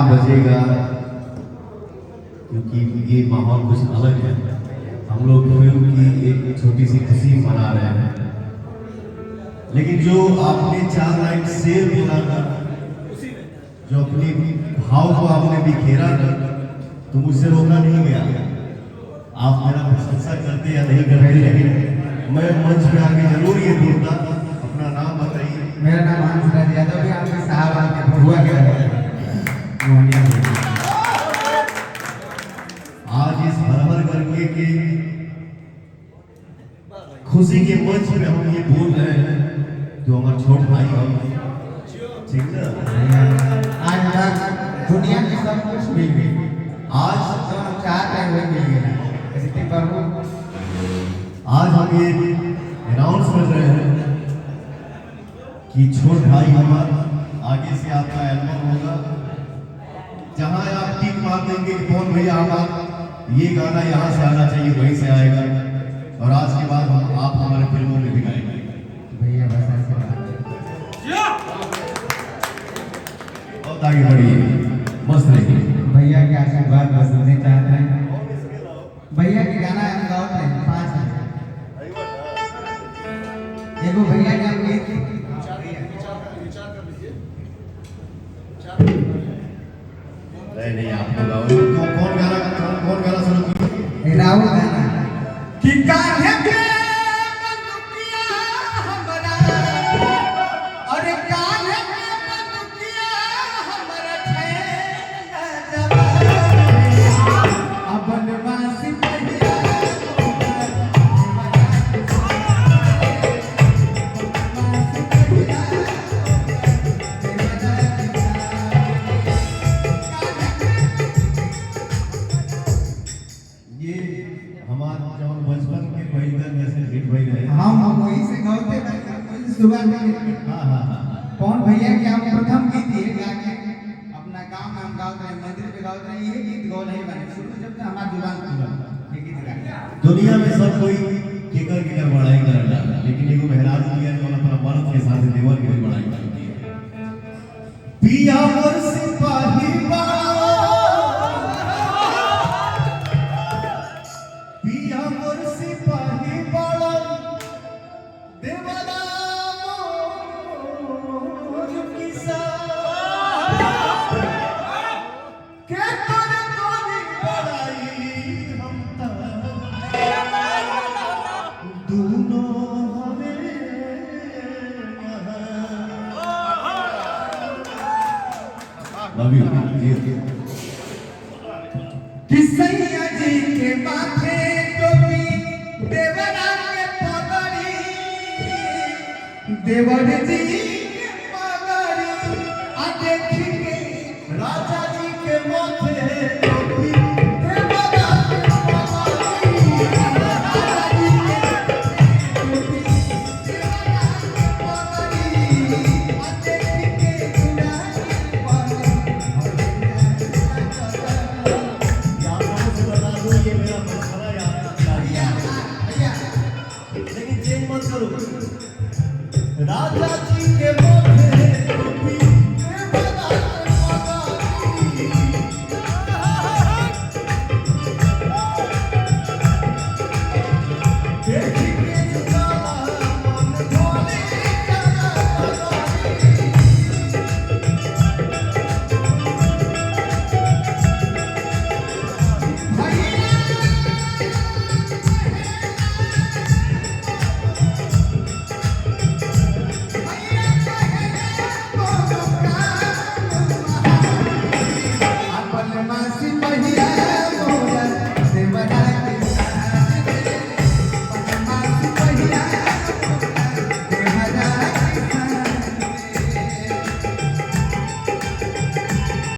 बजेगा, क्योंकि ये माहौल कुछ अलग है। हम लोग फिल्म की एक छोटी सी खुशी मना रहे हैं, लेकिन जो आपने 4 लाइन शेर बोला था, जो अपने भाव को आपने बिखेरा था, तो मुझसे रोका नहीं गया। आप मेरा प्रशंसा करते या नहीं करते, लेकिन मैं मंच पे आके जरूर ये बोलता। अपना नाम बताइए। मेरा नाम हंसराज यादव है। आपके साहब आपके हुआ क्या है? आज इस हर करके के खुशी के मंच पे हम ये बोल रहे हैं, जो हमारे छोट भाई हम, ठीक ना? आज तक दुनिया की सब कुछ मिल गई, आज जो हम चाहते हैं वही मिल गया। ऐसे प्रभु आज हम ये अनाउंस कर रहे हैं कि छोट भाई हमारा आगे से आपका एल्बम होगा। जहां आप टिक मार देंगे कि कौन भैया हमारा ये गाना यहाँ से आना चाहिए, वहीं से आएगा। और आज के बाद आप हमारे फिल्मों में भी गाएंगे भैया। बस ऐसे बहुत आगे बढ़िए, मस्त रहिए। भैया के आशीर्वाद बस सुनने चाहते हैं। भैया के गाना हम गाते हैं 5 है। एगो भैया के हम गीत नहीं आपको गाओ। कौन गाना सुनो? राहुल गाना कि काहे के बंदुकिया हमरा, अरे काहे के बंदुकिया हमरा छेड़ा जवानी, अपन वासी भैया ये हमारा जब बचपन के पहिला जैसे हिट भई रहे। हम वही से गाते हैं सुबह में। हाँ। कौन भैया के हम प्रथम गीत ये गा के अपना गांव में हम गाते हैं, मंदिर पे गाते हैं। ये गीत गौ नहीं बने शुरू जब से हमारा जुबान खुला ये गीत गा। दुनिया में सब कोई केकर बड़ाई करला, लेकिन एगो मेहरारू दिया जो अपना मर्द के साथ देवर की भी बड़ाई करती है। पिया मोर सिपाही बाड़ा, पिया मोर सिपाही बाड़ा, देवरा मोर किसा के तोरे तोरी बड़ाई हम ता दोनों हमें लव यू। कि सैया जी के माथे टोपी, देवरा के पगड़ी, देवर जी